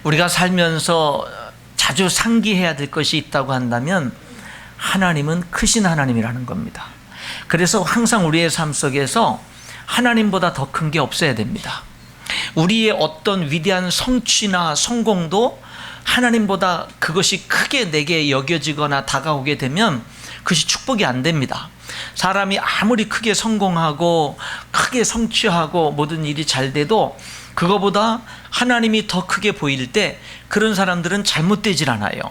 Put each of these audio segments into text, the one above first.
우리가 살면서 자주 상기해야 될 것이 있다고 한다면 하나님은 크신 하나님이라는 겁니다. 그래서 항상 우리의 삶 속에서 하나님보다 더 큰 게 없어야 됩니다. 우리의 어떤 위대한 성취나 성공도 하나님보다 그것이 크게 내게 여겨지거나 다가오게 되면 그것이 축복이 안 됩니다. 사람이 아무리 크게 성공하고 크게 성취하고 모든 일이 잘 돼도 그거보다 하나님이 더 크게 보일 때 그런 사람들은 잘못되질 않아요.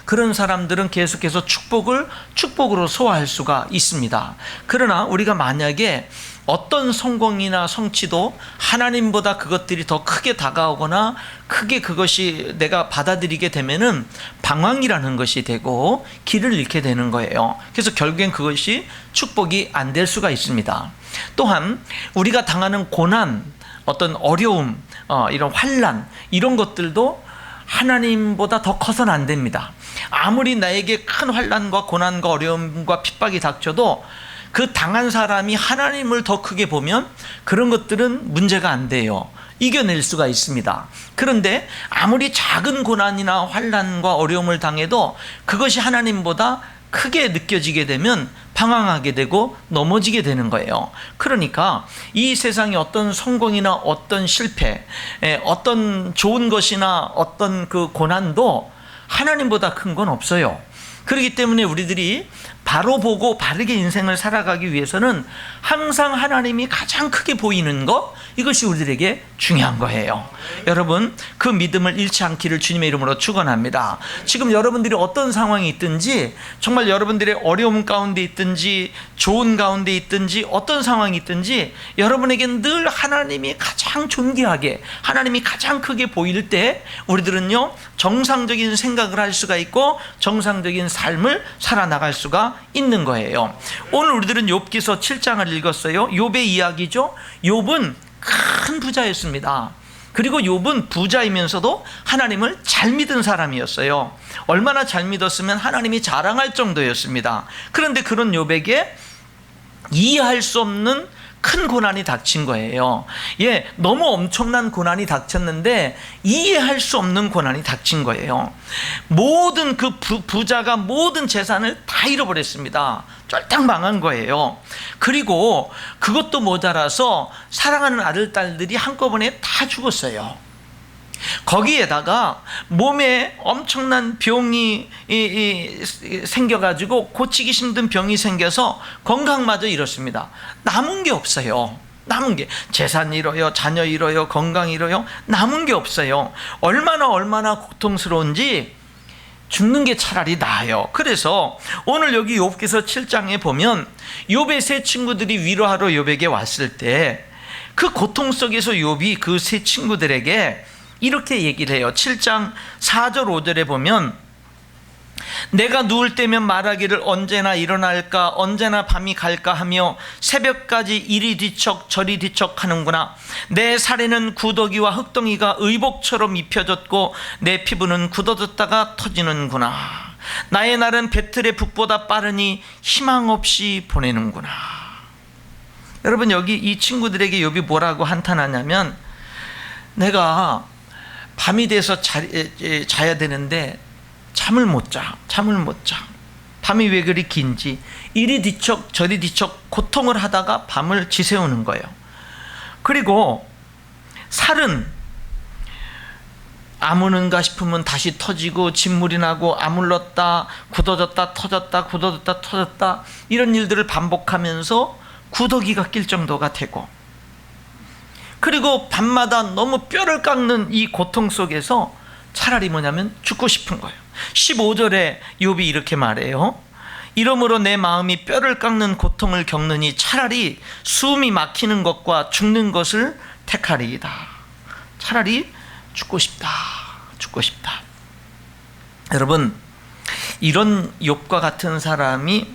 그런 사람들은 계속해서 축복으로 소화할 수가 있습니다. 그러나 우리가 만약에 어떤 성공이나 성취도 하나님보다 그것들이 더 크게 다가오거나 크게 그것이 내가 받아들이게 되면은 방황이라는 것이 되고 길을 잃게 되는 거예요. 그래서 결국엔 그것이 축복이 안 될 수가 있습니다. 또한 우리가 당하는 고난, 어떤 어려움, 이런 환난, 이런 것들도 하나님보다 더 커서는 안 됩니다. 아무리 나에게 큰 환난과 고난과 어려움과 핍박이 닥쳐도 그 당한 사람이 하나님을 더 크게 보면 그런 것들은 문제가 안 돼요. 이겨낼 수가 있습니다. 그런데 아무리 작은 고난이나 환난과 어려움을 당해도 그것이 하나님보다 크게 느껴지게 되면 방황하게 되고 넘어지게 되는 거예요. 그러니까 이 세상의 어떤 성공이나 어떤 실패, 어떤 좋은 것이나 어떤 그 고난도 하나님보다 큰 건 없어요. 그렇기 때문에 우리들이 바로 보고 바르게 인생을 살아가기 위해서는 항상 하나님이 가장 크게 보이는 것, 이것이 우리들에게 중요한 거예요. 여러분, 그 믿음을 잃지 않기를 주님의 이름으로 축원합니다. 지금 여러분들이 어떤 상황이 있든지, 정말 여러분들의 어려움 가운데 있든지 좋은 가운데 있든지 어떤 상황이 있든지 여러분에겐 늘 하나님이 가장 존귀하게, 하나님이 가장 크게 보일 때 우리들은요 정상적인 생각을 할 수가 있고 정상적인 삶을 살아나갈 수가 있는 거예요. 오늘 우리들은 욥기서 7장을 읽었어요. 욥의 이야기죠. 욥은 큰 부자였습니다. 그리고 욥은 부자이면서도 하나님을 잘 믿은 사람이었어요. 얼마나 잘 믿었으면 하나님이 자랑할 정도였습니다. 그런데 그런 욥에게 이해할 수 없는 큰 고난이 닥친 거예요. 너무 엄청난 고난이 닥쳤는데 이해할 수 없는 고난이 닥친 거예요. 모든 그 부자가 모든 재산을 다 잃어버렸습니다. 쫄딱 망한 거예요. 그리고 그것도 모자라서 사랑하는 아들, 딸들이 한꺼번에 다 죽었어요. 거기에다가 몸에 엄청난 병이 생겨가지고 고치기 힘든 병이 생겨서 건강마저 잃었습니다. 남은 게 없어요. 남은 게 재산 잃어요, 자녀 잃어요, 건강 잃어요. 남은 게 없어요. 얼마나 고통스러운지 죽는 게 차라리 나아요. 그래서 오늘 여기 욥기서 7장에 보면 욥의 세 친구들이 위로하러 욥에게 왔을 때 그 고통 속에서 욥이 그 세 친구들에게 이렇게 얘기를 해요. 7장 4절 5절에 보면 내가 누울 때면 말하기를 언제나 일어날까, 언제나 밤이 갈까 하며 새벽까지 이리 뒤척 저리 뒤척 하는구나. 내 살에는 구더기와 흙덩이가 의복처럼 입혀졌고 내 피부는 굳어졌다가 터지는구나. 나의 날은 배틀의 북보다 빠르니 희망 없이 보내는구나. 여러분, 여기 이 친구들에게 욥이 뭐라고 한탄하냐면, 내가 밤이 돼서 자야 되는데 잠을 못 자. 밤이 왜 그리 긴지 이리 뒤척 저리 뒤척 고통을 하다가 밤을 지새우는 거예요. 그리고 살은 아무는가 싶으면 다시 터지고 진물이 나고 아물렀다 굳어졌다 터졌다 굳어졌다 터졌다, 이런 일들을 반복하면서 구더기가 낄 정도가 되고, 그리고 밤마다 너무 뼈를 깎는 이 고통 속에서 차라리 뭐냐면 죽고 싶은 거예요. 15절에 욥이 이렇게 말해요. 이러므로 내 마음이 뼈를 깎는 고통을 겪느니 차라리 숨이 막히는 것과 죽는 것을 택하리이다. 차라리 죽고 싶다. 여러분, 이런 욥과 같은 사람이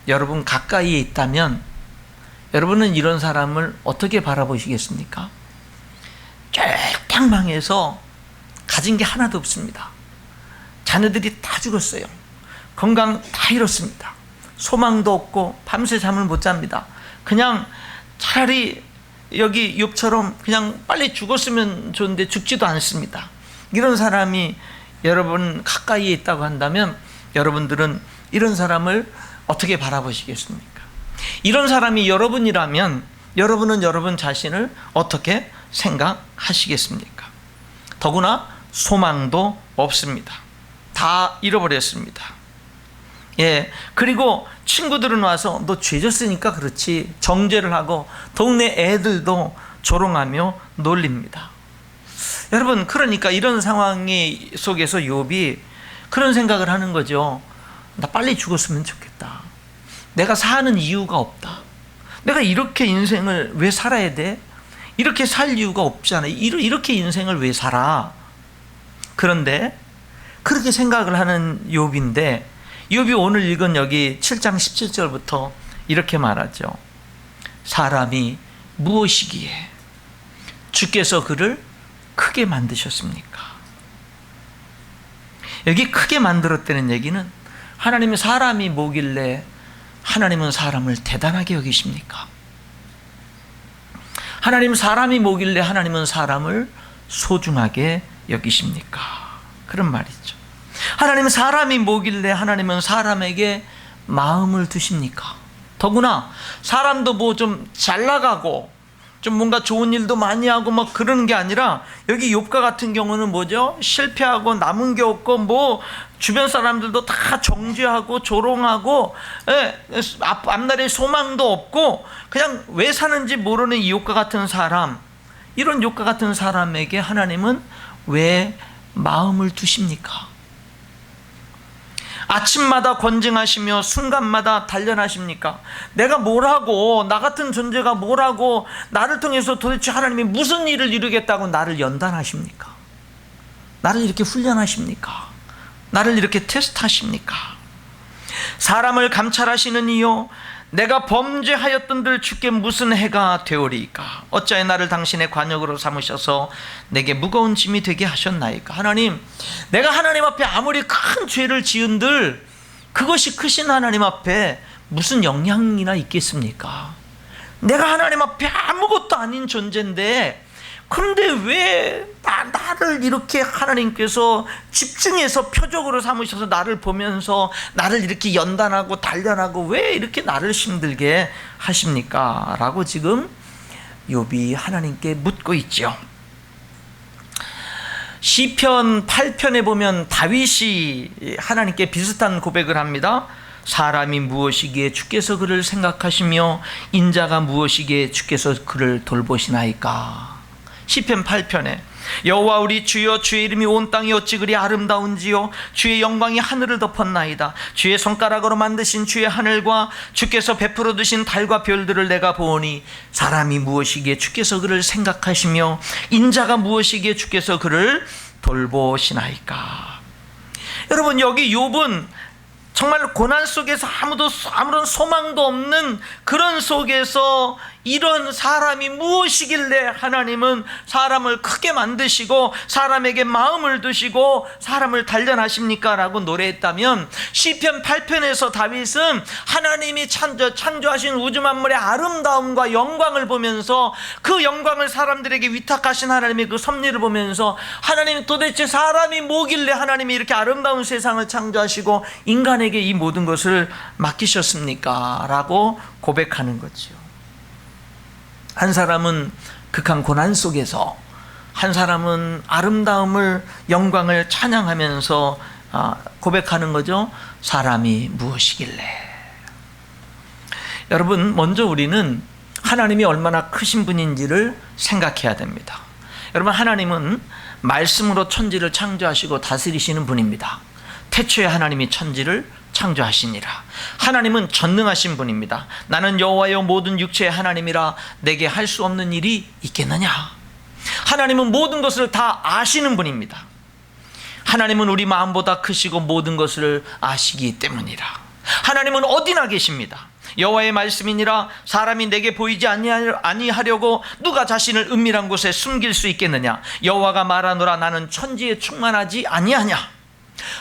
여러분 가까이에 있다면 여러분은 이런 사람을 어떻게 바라보시겠습니까? 쫄딱 망해서 가진 게 하나도 없습니다. 자녀들이 다 죽었어요. 건강 다 잃었습니다. 소망도 없고 밤새 잠을 못 잡니다. 그냥 차라리 여기 욥처럼 그냥 빨리 죽었으면 좋은데 죽지도 않습니다. 이런 사람이 여러분 가까이에 있다고 한다면 여러분들은 이런 사람을 어떻게 바라보시겠습니까? 이런 사람이 여러분이라면 여러분은 여러분 자신을 어떻게 생각하시겠습니까? 더구나 소망도 없습니다. 다 잃어버렸습니다. 예, 그리고 친구들은 와서 너 죄졌으니까 그렇지 정죄를 하고 동네 애들도 조롱하며 놀립니다. 여러분, 그러니까 이런 상황 속에서 욥이 그런 생각을 하는 거죠. 나 빨리 죽었으면 좋겠다. 내가 사는 이유가 없다. 내가 이렇게 인생을 왜 살아야 돼? 이렇게 살 이유가 없잖아. 이렇게 인생을 왜 살아? 그런데 그렇게 생각을 하는 욥인데, 욥이 오늘 읽은 여기 7장 17절부터 이렇게 말하죠. 사람이 무엇이기에 주께서 그를 크게 만드셨습니까? 여기 크게 만들었다는 얘기는 하나님은 사람이 뭐길래 하나님은 사람을 대단하게 여기십니까? 하나님은 사람이 뭐길래 하나님은 사람을 소중하게 여기십니까? 그런 말이죠. 하나님은 사람이 뭐길래 하나님은 사람에게 마음을 두십니까? 더구나 사람도 뭐 좀 잘 나가고 좀 뭔가 좋은 일도 많이 하고 막 그러는 게 아니라 여기 욥과 같은 경우는 뭐죠? 실패하고 남은 게 없고 뭐 주변 사람들도 다 정죄하고 조롱하고, 앞날에 소망도 없고 그냥 왜 사는지 모르는 이 욥과 같은 사람, 이런 욥과 같은 사람에게 하나님은 왜 마음을 두십니까? 아침마다 권징하시며 순간마다 단련하십니까? 내가 뭘 하고, 나 같은 존재가 뭘 하고 나를 통해서 도대체 하나님이 무슨 일을 이루겠다고 나를 연단하십니까? 나를 이렇게 훈련하십니까? 나를 이렇게 테스트하십니까? 사람을 감찰하시는 이요, 내가 범죄하였던들 주께 무슨 해가 되오리이까? 어찌하여 나를 당신의 관역으로 삼으셔서 내게 무거운 짐이 되게 하셨나이까? 하나님, 내가 하나님 앞에 아무리 큰 죄를 지은들 그것이 크신 하나님 앞에 무슨 영향이나 있겠습니까? 내가 하나님 앞에 아무것도 아닌 존재인데, 그런데 왜 나를 이렇게 하나님께서 집중해서 표적으로 삼으셔서 나를 보면서 나를 이렇게 연단하고 단련하고 왜 이렇게 나를 힘들게 하십니까? 라고 지금 욥이 하나님께 묻고 있죠. 시편 8편에 보면 다윗이 하나님께 비슷한 고백을 합니다. 사람이 무엇이기에 주께서 그를 생각하시며 인자가 무엇이기에 주께서 그를 돌보시나이까? 시편 8편에 여호와 우리 주여, 주의 이름이 온 땅이 어찌 그리 아름다운지요, 주의 영광이 하늘을 덮었나이다. 주의 손가락으로 만드신 주의 하늘과 주께서 베풀어 두신 달과 별들을 내가 보오니 사람이 무엇이기에 주께서 그를 생각하시며 인자가 무엇이기에 주께서 그를 돌보시나이까? 여러분, 여기 욥은 정말 고난 속에서 아무런 소망도 없는 그런 속에서 이런 사람이 무엇이길래 하나님은 사람을 크게 만드시고 사람에게 마음을 두시고 사람을 단련하십니까? 라고 노래했다면, 시편 8편에서 다윗은 하나님이 창조하신 우주 만물의 아름다움과 영광을 보면서 그 영광을 사람들에게 위탁하신 하나님의 그 섭리를 보면서 하나님, 도대체 사람이 뭐길래 하나님이 이렇게 아름다운 세상을 창조하시고 인간에게 이 모든 것을 맡기셨습니까? 라고 고백하는 거죠. 한 사람은 극한 고난 속에서, 한 사람은 아름다움을, 영광을 찬양하면서 고백하는 거죠. 사람이 무엇이길래. 여러분, 먼저 우리는 하나님이 얼마나 크신 분인지를 생각해야 됩니다. 여러분, 하나님은 말씀으로 천지를 창조하시고 다스리시는 분입니다. 태초에 하나님이 천지를 창조하시니라. 하나님은 전능하신 분입니다. 나는 여호와여 모든 육체의 하나님이라 내게 할 수 없는 일이 있겠느냐? 하나님은 모든 것을 다 아시는 분입니다. 하나님은 우리 마음보다 크시고 모든 것을 아시기 때문이라. 하나님은 어디나 계십니다. 여호와의 말씀이니라 사람이 내게 보이지 아니하려고 누가 자신을 은밀한 곳에 숨길 수 있겠느냐? 여호와가 말하노라 나는 천지에 충만하지 아니하냐?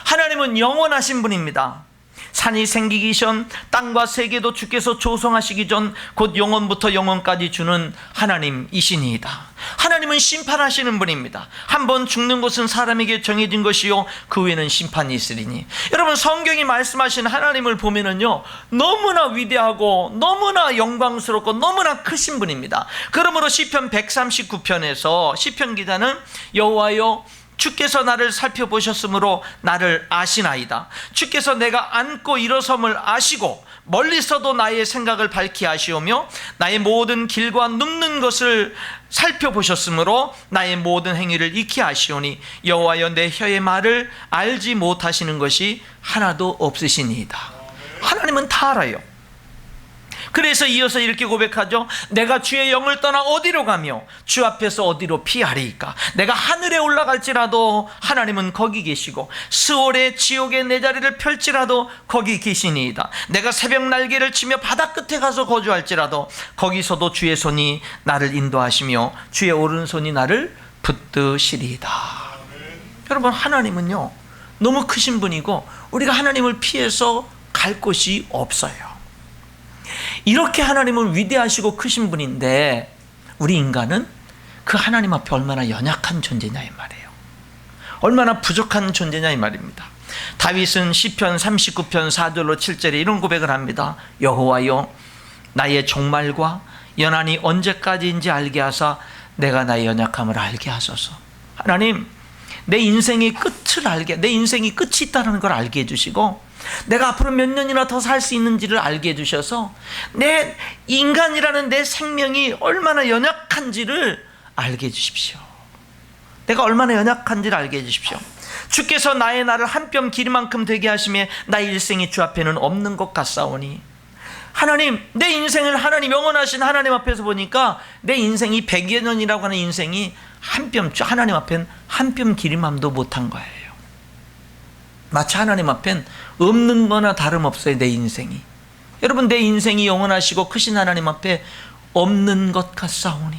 하나님은 영원하신 분입니다. 산이 생기기 전 땅과 세계도 주께서 조성하시기 전 곧 영원부터 영원까지 주는 하나님이시니이다. 하나님은 심판하시는 분입니다. 한번 죽는 것은 사람에게 정해진 것이요 그 후에는 심판이 있으리니. 여러분, 성경이 말씀하신 하나님을 보면은요, 너무나 위대하고 너무나 영광스럽고 너무나 크신 분입니다. 그러므로 시편 139편에서 시편 기자는 여호와여 주께서 나를 살펴보셨으므로 나를 아시나이다. 주께서 내가 앉고 일어섬을 아시고 멀리서도 나의 생각을 밝히 아시오며 나의 모든 길과 눕는 것을 살펴보셨으므로 나의 모든 행위를 익히 아시오니 여호와여 내 혀의 말을 알지 못하시는 것이 하나도 없으시니이다. 하나님은 다 알아요. 그래서 이어서 이렇게 고백하죠. 내가 주의 영을 떠나 어디로 가며 주 앞에서 어디로 피하리이까. 내가 하늘에 올라갈지라도 하나님은 거기 계시고 스올의 지옥에 내 자리를 펼지라도 거기 계시니이다. 내가 새벽 날개를 치며 바다 끝에 가서 거주할지라도 거기서도 주의 손이 나를 인도하시며 주의 오른손이 나를 붙드시리이다. 여러분, 하나님은요 너무 크신 분이고 우리가 하나님을 피해서 갈 곳이 없어요. 이렇게 하나님은 위대하시고 크신 분인데 우리 인간은 그 하나님 앞에 얼마나 연약한 존재냐 이 말이에요. 얼마나 부족한 존재냐 이 말입니다. 다윗은 시편 39편 4절로 7절에 이런 고백을 합니다. 여호와여 나의 종말과 연한이 언제까지인지 알게 하사 내가 나의 연약함을 알게 하소서. 하나님, 내 인생의 끝을 알게, 내 인생이 끝이 있다는 걸 알게 해주시고 내가 앞으로 몇 년이나 더 살 수 있는지를 알게 해주셔서 내 인간이라는 내 생명이 얼마나 연약한지를 알게 해주십시오. 내가 얼마나 연약한지를 알게 해주십시오. 주께서 나의 날을 한 뼘 길이만큼 되게 하시며 나의 일생이 주 앞에는 없는 것 같사오니. 하나님, 내 인생을 하나님, 영원하신 하나님 앞에서 보니까 내 인생이 100여 년이라고 하는 인생이 한 뼘, 하나님 앞엔 한 뼘 길이만도 못한 거예요. 마치 하나님 앞엔 없는 거나 다름없어요. 내 인생이. 여러분, 내 인생이 영원하시고 크신 하나님 앞에 없는 것 같사오니.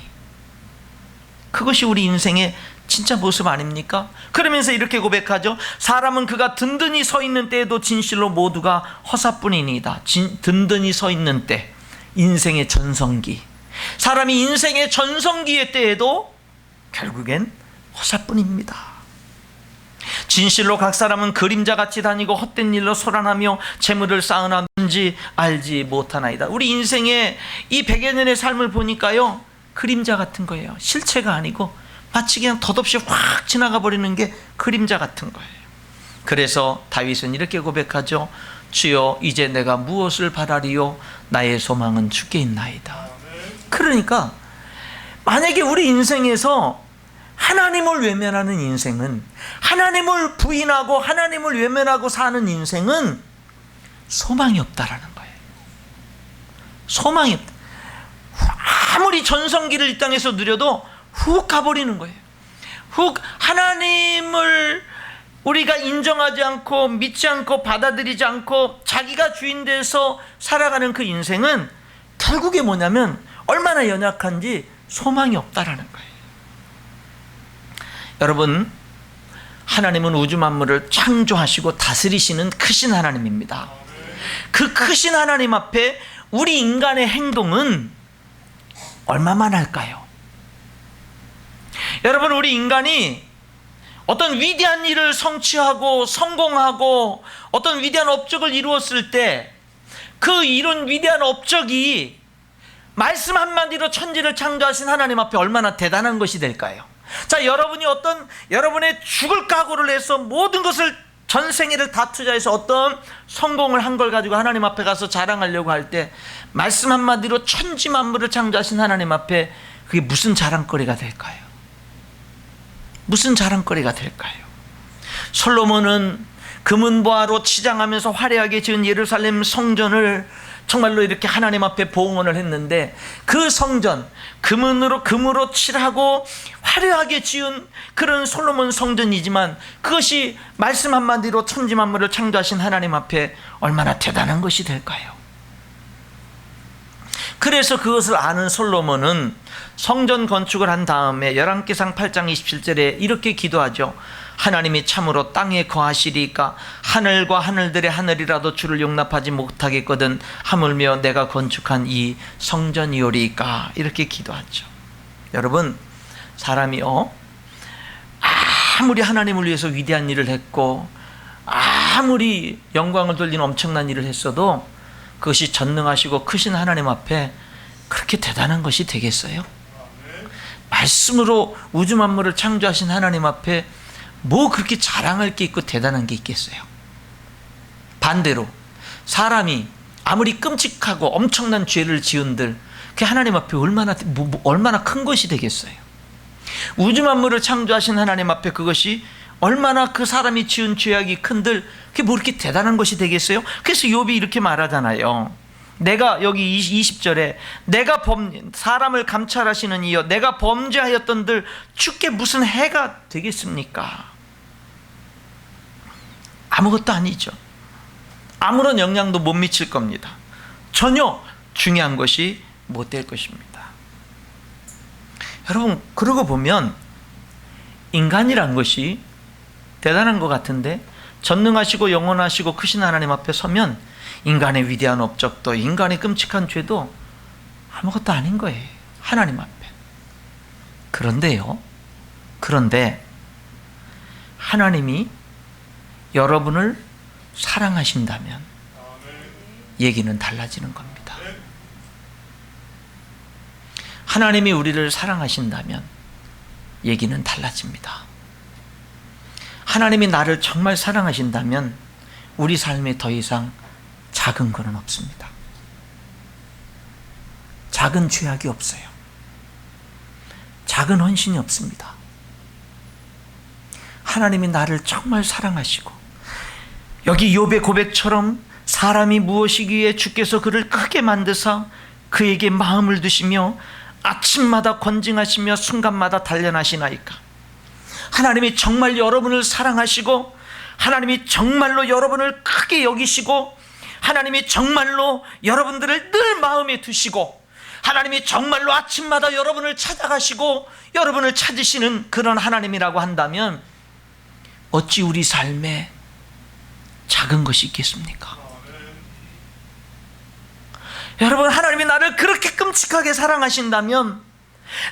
그것이 우리 인생의 진짜 모습 아닙니까? 그러면서 이렇게 고백하죠. 사람은 그가 든든히 서 있는 때에도 진실로 모두가 허사뿐이니이다. 든든히 서 있는 때, 인생의 전성기, 사람이 인생의 전성기의 때에도 결국엔 허사뿐입니다. 진실로 각 사람은 그림자같이 다니고 헛된 일로 소란하며 재물을 쌓으나는지 알지 못하나이다. 우리 인생의 이 100여 년의 삶을 보니까요, 그림자 같은 거예요. 실체가 아니고 마치 그냥 덧없이 확 지나가 버리는 게 그림자 같은 거예요. 그래서 다윗은 이렇게 고백하죠. 주여 이제 내가 무엇을 바라리요 나의 소망은 주께 있나이다. 그러니까 만약에 우리 인생에서 하나님을 외면하는 인생은, 하나님을 부인하고 하나님을 외면하고 사는 인생은 소망이 없다라는 거예요. 소망이 없다. 아무리 전성기를 이 땅에서 누려도 훅 가버리는 거예요. 훅 하나님을 우리가 인정하지 않고 믿지 않고 받아들이지 않고 자기가 주인 돼서 살아가는 그 인생은 결국에 뭐냐면 얼마나 연약한지 소망이 없다라는 거예요. 여러분, 하나님은 우주 만물을 창조하시고 다스리시는 크신 하나님입니다. 그 크신 하나님 앞에 우리 인간의 행동은 얼마만 할까요? 여러분, 우리 인간이 어떤 위대한 일을 성취하고 성공하고 어떤 위대한 업적을 이루었을 때 그 이룬 위대한 업적이 말씀 한마디로 천지를 창조하신 하나님 앞에 얼마나 대단한 것이 될까요? 자, 여러분의 죽을 각오를 해서 모든 것을 전생애를 다 투자해서 어떤 성공을 한 걸 가지고 하나님 앞에 가서 자랑하려고 할 때 말씀 한마디로 천지 만물을 창조하신 하나님 앞에 그게 무슨 자랑거리가 될까요? 무슨 자랑거리가 될까요? 솔로몬은 금은보화로 치장하면서 화려하게 지은 예루살렘 성전을 정말로 이렇게 하나님 앞에 봉헌을 했는데 그 성전, 금으로 칠하고 화려하게 지은 그런 솔로몬 성전이지만 그것이 말씀 한마디로 천지 만물을 창조하신 하나님 앞에 얼마나 대단한 것이 될까요? 그래서 그것을 아는 솔로몬은 성전 건축을 한 다음에 열왕기상 8장 27절에 이렇게 기도하죠. 하나님이 참으로 땅에 거하시리까 하늘과 하늘들의 하늘이라도 주를 용납하지 못하겠거든 하물며 내가 건축한 이 성전이오리까. 이렇게 기도하죠. 여러분, 사람이요, 아무리 하나님을 위해서 위대한 일을 했고 아무리 영광을 돌리는 엄청난 일을 했어도 그것이 전능하시고 크신 하나님 앞에 그렇게 대단한 것이 되겠어요? 말씀으로 우주 만물을 창조하신 하나님 앞에 뭐 그렇게 자랑할 게 있고 대단한 게 있겠어요? 반대로 사람이 아무리 끔찍하고 엄청난 죄를 지은들 그 하나님 앞에 얼마나 큰 것이 되겠어요? 우주 만물을 창조하신 하나님 앞에 그것이 얼마나 그 사람이 지은 죄악이 큰들 그게 뭐 이렇게 대단한 것이 되겠어요? 그래서 욥이 이렇게 말하잖아요. 내가 여기 20절에 내가 사람을 감찰하시는 이여 내가 범죄하였던들 주께 무슨 해가 되겠습니까? 아무것도 아니죠. 아무런 영향도 못 미칠 겁니다. 전혀 중요한 것이 못 될 것입니다. 여러분, 그러고 보면 인간이란 것이 대단한 것 같은데 전능하시고 영원하시고 크신 하나님 앞에 서면 인간의 위대한 업적도 인간의 끔찍한 죄도 아무것도 아닌 거예요. 하나님 앞에. 그런데 하나님이 여러분을 사랑하신다면 얘기는 달라지는 겁니다. 하나님이 우리를 사랑하신다면 얘기는 달라집니다. 하나님이 나를 정말 사랑하신다면 우리 삶에 더 이상 작은 거는 없습니다. 작은 죄악이 없어요. 작은 헌신이 없습니다. 하나님이 나를 정말 사랑하시고 여기 욥의 고백처럼 사람이 무엇이기에 주께서 그를 크게 만드사 그에게 마음을 두시며 아침마다 권징하시며 순간마다 단련하시나이까. 하나님이 정말 여러분을 사랑하시고 하나님이 정말로 여러분을 크게 여기시고 하나님이 정말로 여러분들을 늘 마음에 두시고 하나님이 정말로 아침마다 여러분을 찾아가시고 여러분을 찾으시는 그런 하나님이라고 한다면 어찌 우리 삶에 작은 것이 있겠습니까? 여러분, 하나님이 나를 그렇게 끔찍하게 사랑하신다면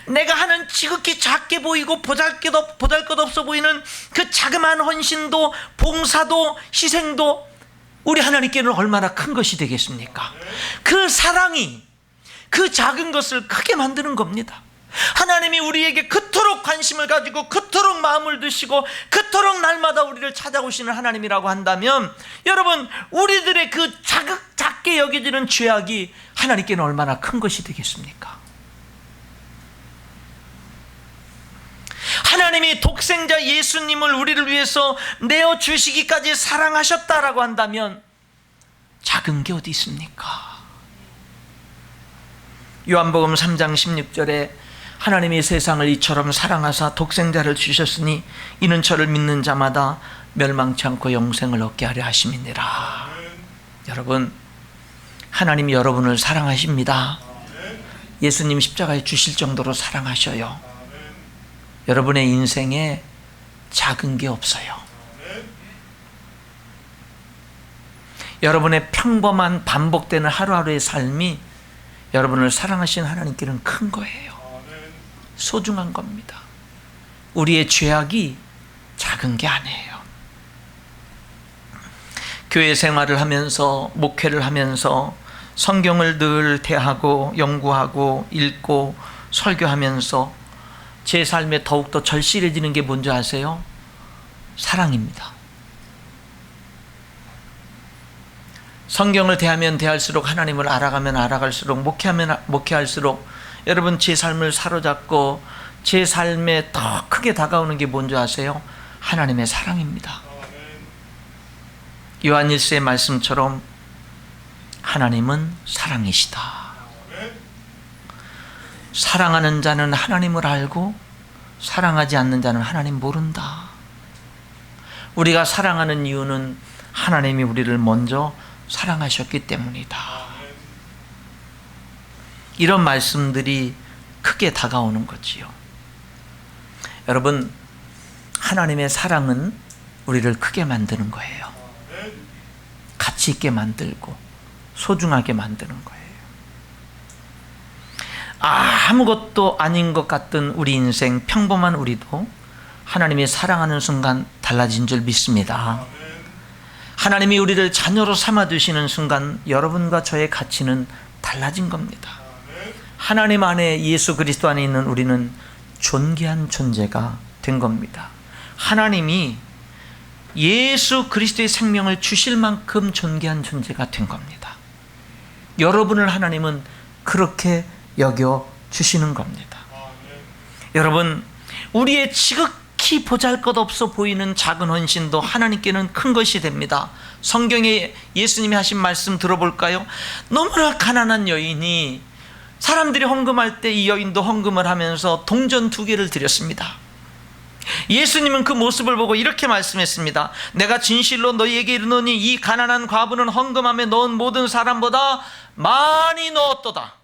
내가 하는 지극히 작게 보이고 보잘것없어 보이는 그 자그마한 헌신도 봉사도 희생도 우리 하나님께는 얼마나 큰 것이 되겠습니까? 그 사랑이 그 작은 것을 크게 만드는 겁니다. 하나님이 우리에게 그토록 관심을 가지고 그토록 마음을 두시고 그토록 날마다 우리를 찾아오시는 하나님이라고 한다면 여러분, 우리들의 그 작게 여겨지는 죄악이 하나님께는 얼마나 큰 것이 되겠습니까? 하나님이 독생자 예수님을 우리를 위해서 내어주시기까지 사랑하셨다라고 한다면 작은 게 어디 있습니까? 요한복음 3장 16절에 하나님이 세상을 이처럼 사랑하사 독생자를 주셨으니 이는 저를 믿는 자마다 멸망치 않고 영생을 얻게 하려 하심이니라. 여러분, 하나님이 여러분을 사랑하십니다. 예수님 십자가에 주실 정도로 사랑하셔요. 여러분의 인생에 작은 게 없어요. 여러분의 평범한 반복되는 하루하루의 삶이 여러분을 사랑하시는 하나님께는 큰 거예요. 소중한 겁니다. 우리의 죄악이 작은 게 아니에요. 교회 생활을 하면서 목회를 하면서 성경을 늘 대하고 연구하고 읽고 설교하면서 제 삶에 더욱더 절실해지는 게 뭔지 아세요? 사랑입니다. 성경을 대하면 대할수록 하나님을 알아가면 알아갈수록 목회하면 목회할수록 여러분, 제 삶을 사로잡고 제 삶에 더 크게 다가오는 게 뭔지 아세요? 하나님의 사랑입니다. 요한 1서의 말씀처럼 하나님은 사랑이시다. 사랑하는 자는 하나님을 알고 사랑하지 않는 자는 하나님 모른다. 우리가 사랑하는 이유는 하나님이 우리를 먼저 사랑하셨기 때문이다. 이런 말씀들이 크게 다가오는 거지요. 여러분, 하나님의 사랑은 우리를 크게 만드는 거예요. 가치 있게 만들고 소중하게 만드는 거예요. 아무것도 아닌 것 같던 우리 인생, 평범한 우리도 하나님이 사랑하는 순간 달라진 줄 믿습니다. 하나님이 우리를 자녀로 삼아두시는 순간 여러분과 저의 가치는 달라진 겁니다. 하나님 안에, 예수 그리스도 안에 있는 우리는 존귀한 존재가 된 겁니다. 하나님이 예수 그리스도의 생명을 주실 만큼 존귀한 존재가 된 겁니다. 여러분을 하나님은 그렇게 여겨 주시는 겁니다. 여러분, 우리의 지극히 보잘것없어 보이는 작은 헌신도 하나님께는 큰 것이 됩니다. 성경에 예수님이 하신 말씀 들어볼까요? 너무나 가난한 여인이, 사람들이 헌금할 때 이 여인도 헌금을 하면서 동전 2개를 드렸습니다. 예수님은 그 모습을 보고 이렇게 말씀했습니다. 내가 진실로 너희에게 이르노니 이 가난한 과부는 헌금함에 넣은 모든 사람보다 많이 넣었도다.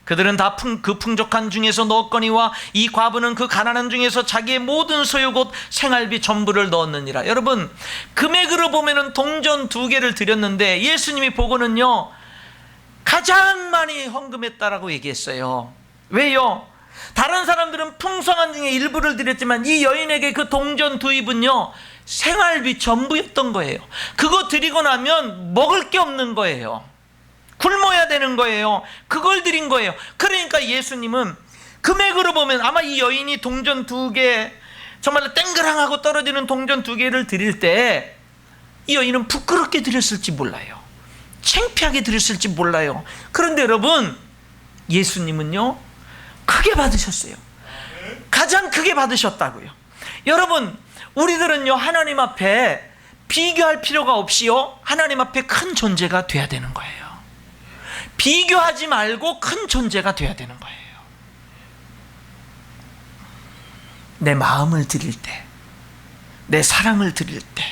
그들은 다 그 풍족한 중에서 넣었거니와 이 과부는 그 가난한 중에서 자기의 모든 소유 곧 생활비 전부를 넣었느니라. 여러분, 금액으로 보면은 동전 2개를 드렸는데 예수님이 보고는요, 가장 많이 헌금했다라고 얘기했어요. 왜요? 다른 사람들은 풍성한 중에 일부를 드렸지만 이 여인에게 그 동전 2입은요 생활비 전부였던 거예요. 그거 드리고 나면 먹을 게 없는 거예요. 굶어야 되는 거예요. 그걸 드린 거예요. 그러니까 예수님은 금액으로 보면 아마 이 여인이 동전 2개, 정말로 땡그랑하고 떨어지는 동전 2개를 드릴 때 이 여인은 부끄럽게 드렸을지 몰라요. 창피하게 드렸을지 몰라요. 그런데 여러분, 예수님은요 크게 받으셨어요. 가장 크게 받으셨다고요. 여러분, 우리들은요 하나님 앞에 비교할 필요가 없이요 하나님 앞에 큰 존재가 돼야 되는 거예요. 비교하지 말고 큰 존재가 돼야 되는 거예요. 내 마음을 드릴 때, 내 사랑을 드릴 때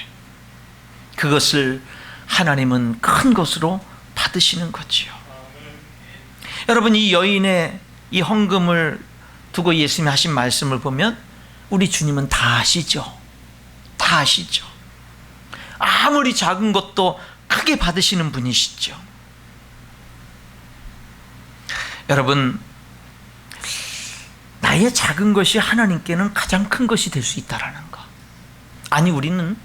그것을 하나님은 큰 것으로 받으시는 거지요. 여러분, 이 여인의 이 헌금을 두고 예수님이 하신 말씀을 보면 우리 주님은 다 아시죠. 다 아시죠. 아무리 작은 것도 크게 받으시는 분이시죠. 여러분, 나의 작은 것이 하나님께는 가장 큰 것이 될 수 있다라는 거. 아니, 우리는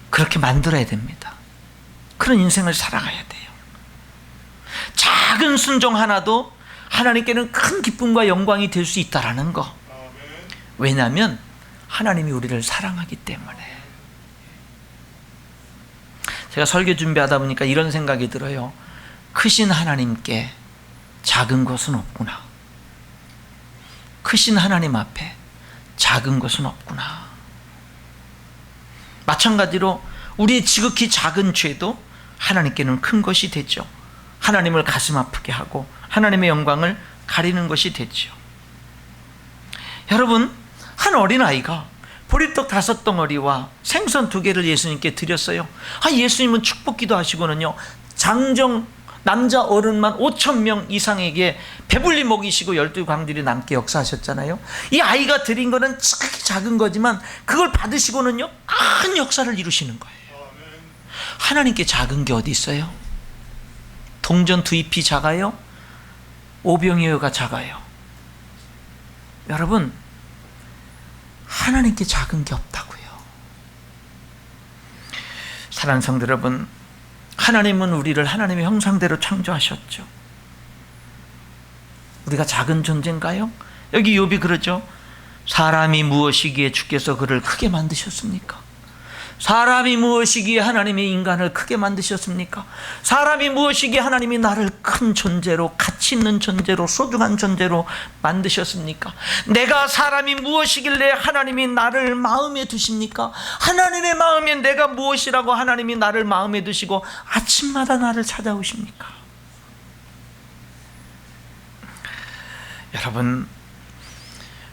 그렇게 만들어야 됩니다. 그런 인생을 살아가야 돼요. 작은 순종 하나도 하나님께는 큰 기쁨과 영광이 될 수 있다라는 거. 왜냐하면 하나님이 우리를 사랑하기 때문에. 제가 설교 준비하다 보니까 이런 생각이 들어요. 크신 하나님께 작은 것은 없구나. 크신 하나님 앞에 작은 것은 없구나. 마찬가지로 우리의 지극히 작은 죄도 하나님께는 큰 것이 되죠. 하나님을 가슴 아프게 하고 하나님의 영광을 가리는 것이 되죠. 여러분, 한 어린아이가 보리떡 5덩어리와 생선 2개를 예수님께 드렸어요. 예수님은 축복기도 하시고는요 장정 남자 어른만 5,000명 이상에게 배불리 먹이시고 12광들이 남게 역사하셨잖아요. 이 아이가 드린 거는 지극히 작은 거지만 그걸 받으시고는요 큰 역사를 이루시는 거예요. 하나님께 작은 게 어디 있어요? 동전 2잎이 작아요? 오병이어가 작아요? 여러분, 하나님께 작은 게 없다고요. 사랑하는 성도 여러분, 하나님은 우리를 하나님의 형상대로 창조하셨죠. 우리가 작은 존재인가요? 여기 욥이 그러죠. 사람이 무엇이기에 주께서 그를 크게 만드셨습니까? 사람이 무엇이기에 하나님이 인간을 크게 만드셨습니까? 사람이 무엇이기에 하나님이 나를 큰 존재로, 가치 있는 존재로, 소중한 존재로 만드셨습니까? 내가 사람이 무엇이길래 하나님이 나를 마음에 두십니까? 하나님의 마음에 내가 무엇이라고 하나님이 나를 마음에 두시고 아침마다 나를 찾아오십니까? 여러분,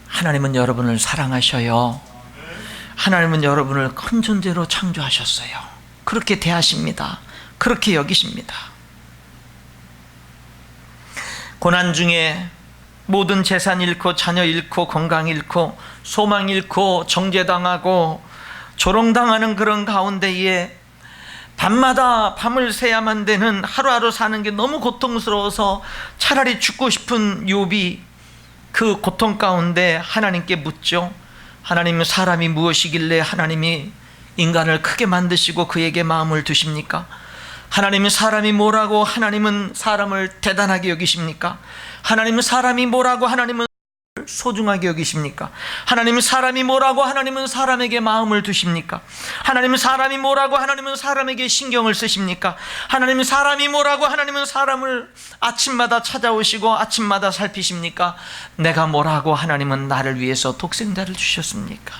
하나님은 여러분을 사랑하셔요. 하나님은 여러분을 큰 존재로 창조하셨어요. 그렇게 대하십니다. 그렇게 여기십니다. 고난 중에 모든 재산 잃고 자녀 잃고 건강 잃고 소망 잃고 정죄당하고 조롱당하는 그런 가운데에 밤마다 밤을 새야만 되는 하루하루 사는 게 너무 고통스러워서 차라리 죽고 싶은 욥이 그 고통 가운데 하나님께 묻죠. 하나님, 사람이 무엇이길래 하나님이 인간을 크게 만드시고 그에게 마음을 두십니까? 하나님은 사람이 뭐라고 하나님은 사람을 대단하게 여기십니까? 하나님은 사람이 뭐라고 하나님은 소중하게 여기십니까? 하나님은 사람이 뭐라고 하나님은 사람에게 마음을 두십니까? 하나님은 사람이 뭐라고 하나님은 사람에게 신경을 쓰십니까? 하나님은 사람이 뭐라고 하나님은 사람을 아침마다 찾아오시고 아침마다 살피십니까? 내가 뭐라고 하나님은 나를 위해서 독생자를 주셨습니까?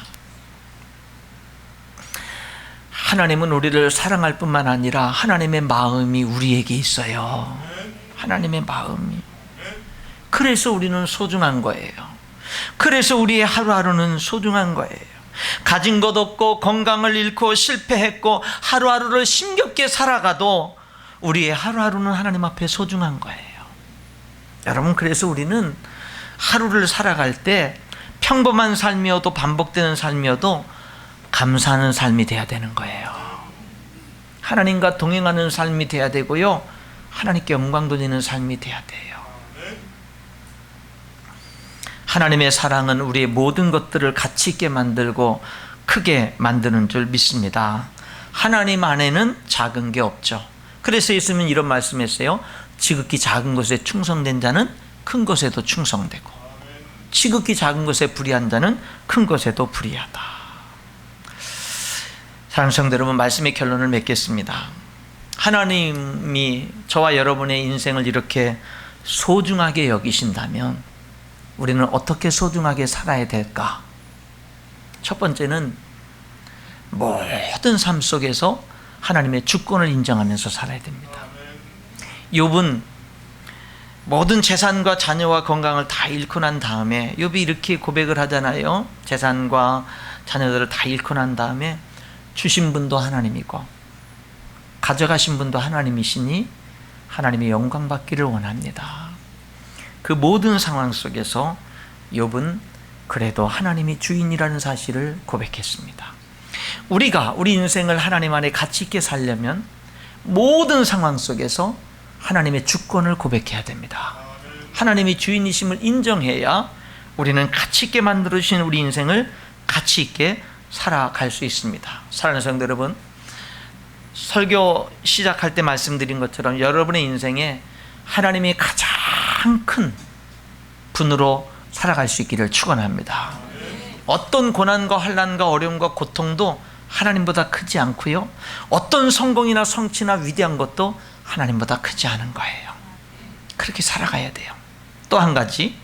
하나님은 우리를 사랑할 뿐만 아니라 하나님의 마음이 우리에게 있어요. 하나님의 마음이. 그래서 우리는 소중한 거예요. 그래서 우리의 하루하루는 소중한 거예요. 가진 것 없고 건강을 잃고 실패했고 하루하루를 힘겹게 살아가도 우리의 하루하루는 하나님 앞에 소중한 거예요. 여러분, 그래서 우리는 하루를 살아갈 때 평범한 삶이어도 반복되는 삶이어도 감사하는 삶이 돼야 되는 거예요. 하나님과 동행하는 삶이 돼야 되고요, 하나님께 영광 돌리는 삶이 돼야 돼요. 하나님의 사랑은 우리의 모든 것들을 가치 있게 만들고 크게 만드는 줄 믿습니다. 하나님 안에는 작은 게 없죠. 그래서 예수님은 이런 말씀했어요. 지극히 작은 것에 충성된 자는 큰 것에도 충성되고 지극히 작은 것에 불의한 자는 큰 것에도 불의하다. 사랑하는 성도 여러분, 말씀의 결론을 맺겠습니다. 하나님이 저와 여러분의 인생을 이렇게 소중하게 여기신다면 우리는 어떻게 소중하게 살아야 될까? 첫 번째는 모든 삶 속에서 하나님의 주권을 인정하면서 살아야 됩니다. 욥은 모든 재산과 자녀와 건강을 다 잃고 난 다음에, 욥이 이렇게 고백을 하잖아요. 재산과 자녀들을 다 잃고 난 다음에 주신 분도 하나님이고 가져가신 분도 하나님이시니 하나님의 영광 받기를 원합니다. 그 모든 상황 속에서 욥은 그래도 하나님이 주인이라는 사실을 고백했습니다. 우리가 우리 인생을 하나님 안에 가치 있게 살려면 모든 상황 속에서 하나님의 주권을 고백해야 됩니다. 하나님이 주인이심을 인정해야 우리는 가치 있게 만들어주신 우리 인생을 가치 있게 살아갈 수 있습니다. 사랑하는 성도 여러분, 설교 시작할 때 말씀드린 것처럼 여러분의 인생에 하나님이 가장 큰 분으로 살아갈 수 있기를 축원합니다. 어떤 고난과 환난과 어려움과 고통도 하나님보다 크지 않고요, 어떤 성공이나 성취나 위대한 것도 하나님보다 크지 않은 거예요. 그렇게 살아가야 돼요. 또 한 가지,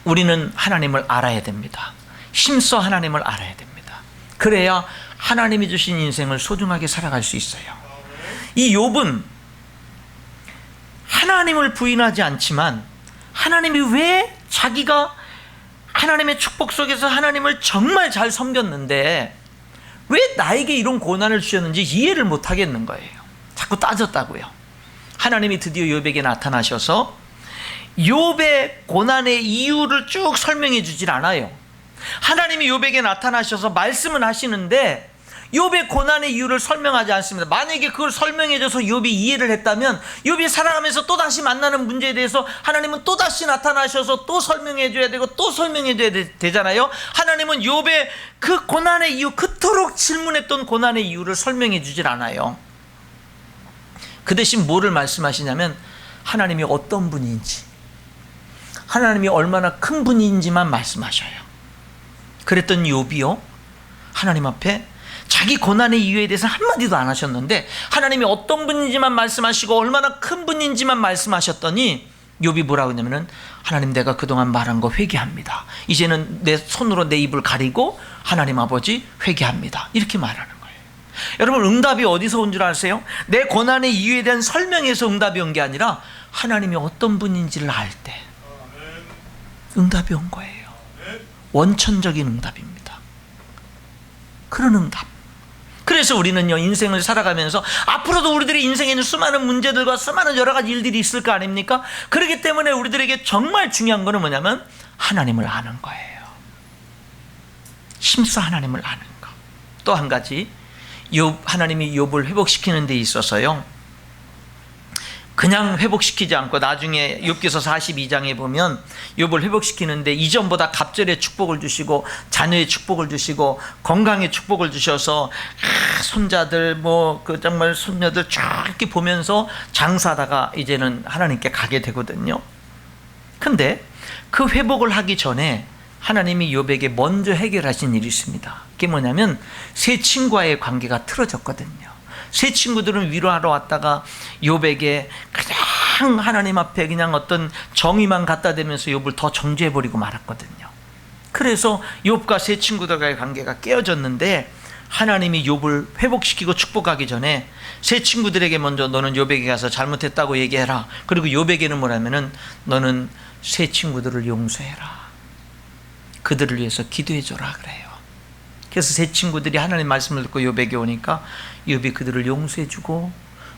우리는 하나님을 알아야 됩니다. 힘써 하나님을 알아야 됩니다. 그래야 하나님이 주신 인생을 소중하게 살아갈 수 있어요. 이 욥은 하나님을 부인하지 않지만 하나님이 왜 자기가 하나님의 축복 속에서 하나님을 정말 잘 섬겼는데 왜 나에게 이런 고난을 주셨는지 이해를 못 하겠는 거예요. 자꾸 따졌다고요. 하나님이 드디어 욥에게 나타나셔서 욥의 고난의 이유를 쭉 설명해 주질 않아요. 하나님이 욥에게 나타나셔서 말씀은 하시는데 욥의 고난의 이유를 설명하지 않습니다. 만약에 그걸 설명해줘서 욥이 이해를 했다면 욥이 살아가면서 또다시 만나는 문제에 대해서 하나님은 또다시 나타나셔서 또 설명해줘야 되고 또 설명해줘야 되잖아요. 하나님은 욥의 그 고난의 이유, 그토록 질문했던 고난의 이유를 설명해 주질 않아요. 그 대신 뭐를 말씀하시냐면 하나님이 어떤 분인지, 하나님이 얼마나 큰 분인지만 말씀하셔요. 그랬던 욥이요, 하나님 앞에 자기 고난의 이유에 대해서 한마디도 안 하셨는데 하나님이 어떤 분인지만 말씀하시고 얼마나 큰 분인지만 말씀하셨더니 욥이 뭐라고 했냐면, 하나님, 내가 그동안 말한 거 회개합니다. 이제는 내 손으로 내 입을 가리고 하나님 아버지 회개합니다. 이렇게 말하는 거예요. 여러분, 응답이 어디서 온 줄 아세요? 내 고난의 이유에 대한 설명에서 응답이 온 게 아니라 하나님이 어떤 분인지를 알 때 응답이 온 거예요. 원천적인 응답입니다. 그런 응답. 그래서 우리는요, 인생을 살아가면서 앞으로도 우리들의 인생에는 수많은 문제들과 수많은 여러 가지 일들이 있을 거 아닙니까? 그렇기 때문에 우리들에게 정말 중요한 거는 뭐냐면 하나님을 아는 거예요. 심사 하나님을 아는 거. 또 한 가지, 하나님이 욥을 회복시키는 데 있어서요, 그냥 회복시키지 않고 나중에 욥기서 42장에 보면 욥을 회복시키는데 이전보다 갑절의 축복을 주시고 자녀의 축복을 주시고 건강의 축복을 주셔서 손자들 정말 손녀들 쫙 이렇게 보면서 장사하다가 이제는 하나님께 가게 되거든요. 근데 그 회복을 하기 전에 하나님이 욥에게 먼저 해결하신 일이 있습니다. 그게 뭐냐면 세 친구와의 관계가 틀어졌거든요. 세 친구들은 위로하러 왔다가 욥에게 그냥 하나님 앞에 그냥 어떤 정의만 갖다 대면서 욥을 더 정죄해버리고 말았거든요. 그래서 욥과 세 친구들과의 관계가 깨어졌는데 하나님이 욥을 회복시키고 축복하기 전에 세 친구들에게 먼저 너는 욥에게 가서 잘못했다고 얘기해라. 그리고 욥에게는 뭐라면은 너는 세 친구들을 용서해라. 그들을 위해서 기도해줘라 그래요. 그래서 세 친구들이 하나님 말씀을 듣고 욥에게 오니까 욥이 그들을 용서해주고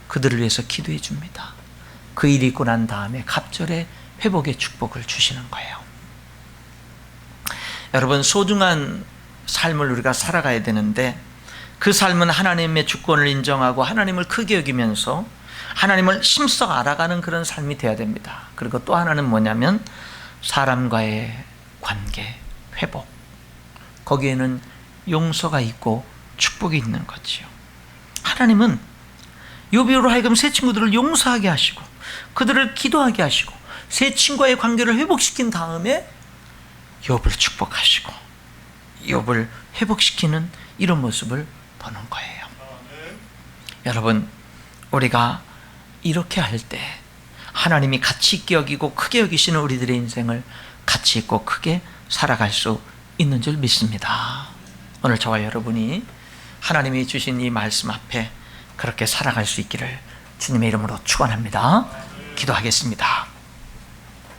그들을 위해서 기도해줍니다. 그 일이 있고 난 다음에 갑절에 회복의 축복을 주시는 거예요. 여러분, 소중한 삶을 우리가 살아가야 되는데 그 삶은 하나님의 주권을 인정하고 하나님을 크게 여기면서 하나님을 심써 알아가는 그런 삶이 되어야 됩니다. 그리고 또 하나는 뭐냐면 사람과의 관계 회복, 거기에는 용서가 있고 축복이 있는 거지요. 하나님은 욥으로 하여금 세 친구들을 용서하게 하시고 그들을 기도하게 하시고 세 친구와의 관계를 회복시킨 다음에 욥을 축복하시고 욥을 회복시키는 이런 모습을 보는 거예요. 여러분, 우리가 이렇게 할 때 하나님이 가치 있게 여기고 크게 여기시는 우리들의 인생을 가치 있고 크게 살아갈 수 있는 줄 믿습니다. 오늘 저와 여러분이 하나님이 주신 이 말씀 앞에 그렇게 살아갈 수 있기를 주님의 이름으로 축원합니다. 기도하겠습니다.